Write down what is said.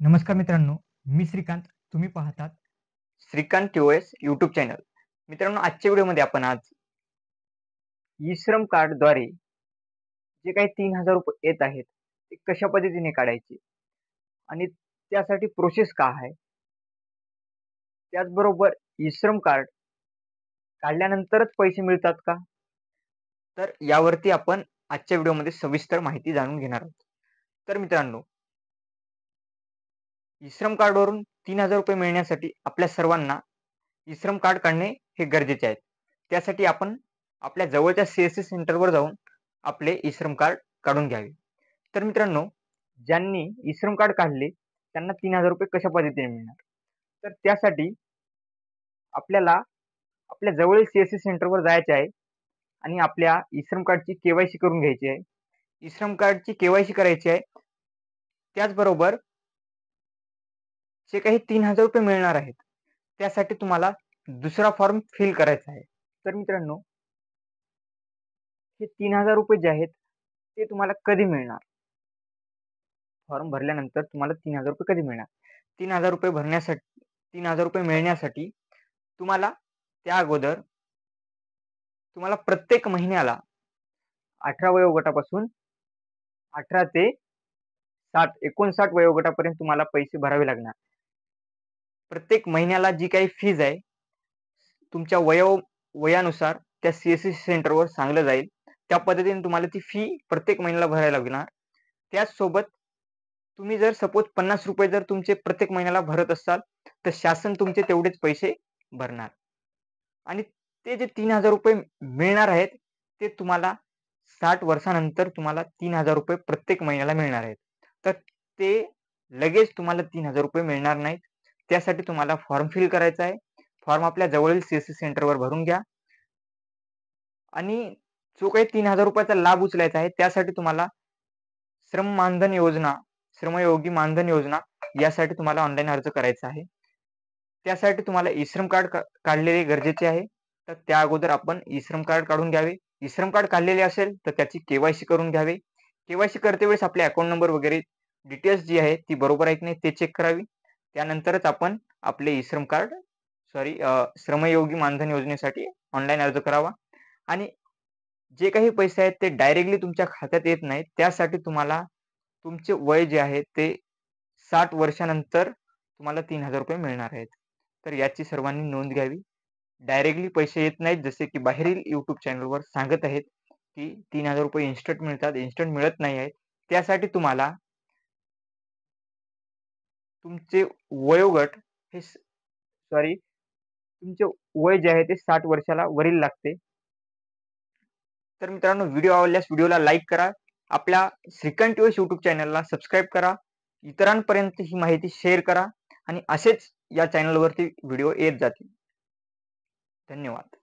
नमस्कार मित्रांनो, मी श्रीकांत. तुम्ही पाहतात श्रीकांत टीओएस यूट्यूब चॅनल. मित्रांनो, आजच्या व्हिडिओमध्ये आपण आज ई-श्रम कार्डद्वारे जे काही ₹3000 येत आहेत, ते कशा पद्धतीने काढायचे आणि त्यासाठी प्रोसेस काय आहे? त्याचबरोबर ई-श्रम कार्ड काढल्यानंतरच पैसे मिळतात का? तर यावरती आपण आजच्या व्हिडिओमध्ये सविस्तर माहिती जाणून घेणार आहोत. तर मित्रांनो, ई-श्रम कार्डवरून ₹3000 मिळण्यासाठी आपल्या सर्वांना ई-श्रम कार्ड काढणे हे गरजेचे आहे. त्यासाठी आपण आपल्या जवळच्या सी-एस-सी सेंटरवर जाऊन आपले ई-श्रम कार्ड काढून घ्यावे. तर मित्रांनो, ज्यांनी ई-श्रम कार्ड काढले त्यांना ₹3000 कशा पद्धतीने मिळणार? तर त्यासाठी आपल्याला आपल्या जवळील सी-एस-सी सेंटरवर जायचे आहे आणि आपल्या ई-श्रम कार्डची के-वाय-सी करून घ्यायची आहे. ई-श्रम कार्डची के-वाय-सी करायची आहे. त्याचबरोबर जे काही ₹3000 मिळणार आहेत, त्यासाठी तुम्हाला दुसरा फॉर्म फिल करायचा आहे. तर मित्रांनो, हे ₹3000 जे आहेत, ते तुम्हाला कधी मिळणार? फॉर्म भरल्यानंतर तुम्हाला ₹3000 कधी मिळणार? ₹3000 भरण्यासाठी ₹3000 मिळण्यासाठी तुम्हाला त्या अगोदर तुम्हाला प्रत्येक महिन्याला 18 वयोगटापासून 18 ते 59 वयोगटापर्यंत तुम्हाला पैसे भरावे लागणार. प्रत्येक महिन्याला जी काही फीज आहे, तुमच्या वयानुसार त्या सी-एस-सी सेंटरवर सांगलं जाईल. त्या पद्धतीने तुम्हाला ती फी प्रत्येक महिन्याला भरायला लागणार. त्याचसोबत तुम्ही जर सपोज ₹50 जर तुमचे प्रत्येक महिन्याला भरत असाल, तर शासन तुमचे तेवढेच पैसे भरणार आणि ते जे ₹3000 मिळणार आहेत, ते तुम्हाला 60 वर्षानंतर तुम्हाला ₹3000 प्रत्येक महिन्याला मिळणार आहेत. तर ते लगेच तुम्हाला ₹3000 मिळणार नाहीत. त्यासाठी तुम्हाला फॉर्म फिल करायचा आहे. फॉर्म आपल्या जवळील सी-एस-सी सेंटरवर भरून घ्या आणि जो काही ₹3000 चा लाभ उचलायचा आहे, त्यासाठी तुम्हाला श्रम मानधन योजना, श्रमयोगी मानधन योजना यासाठी तुम्हाला ऑनलाईन अर्ज करायचा आहे. त्यासाठी तुम्हाला ई-श्रम कार्ड काढलेले गरजेचे आहे. तर त्या अगोदर आपण ई-श्रम कार्ड काढून घ्यावे. ई-श्रम कार्ड काढलेले असेल तर त्याची के-वाय-सी करून घ्यावे. के-वाय-सी करते वेळेस आपले अकाउंट नंबर वगैरे डिटेल्स जी आहे ती बरोबर आहे की नाही ते चेक करावी. त्यानंतरच आपण आपले ई-श्रम कार्ड श्रमयोगी मानधन योजनेसाठी ऑनलाईन अर्ज करावा आणि जे काही पैसे आहेत ते डायरेक्टली तुमच्या खात्यात येत नाहीत. त्यासाठी तुम्हाला तुमचे वय जे आहे ते 60 वर्षानंतर तुम्हाला ₹3000 मिळणार आहेत. तर याची सर्वांनी नोंद घ्यावी. डायरेक्टली पैसे येत नाहीत जसे की बाहेरील YouTube चॅनलवर सांगत आहेत, की ₹3000 इन्स्टंट मिळतात. इन्स्टंट मिळत नाही आहेत. त्यासाठी तुम्हाला तुमचे वयोगट हे तुमचे वय जे आहे ते 60 वर्षाला वरील लागते. तर मित्रांनो, व्हिडिओ आवडल्यास व्हिडिओला लाईक करा. आपल्या श्रीकांत टीओएस यूट्यूब चॅनलला सबस्क्राईब करा. इतरांपर्यंत ही माहिती शेअर करा आणि असेच या चॅनलवरती व्हिडिओ येत जातील. धन्यवाद.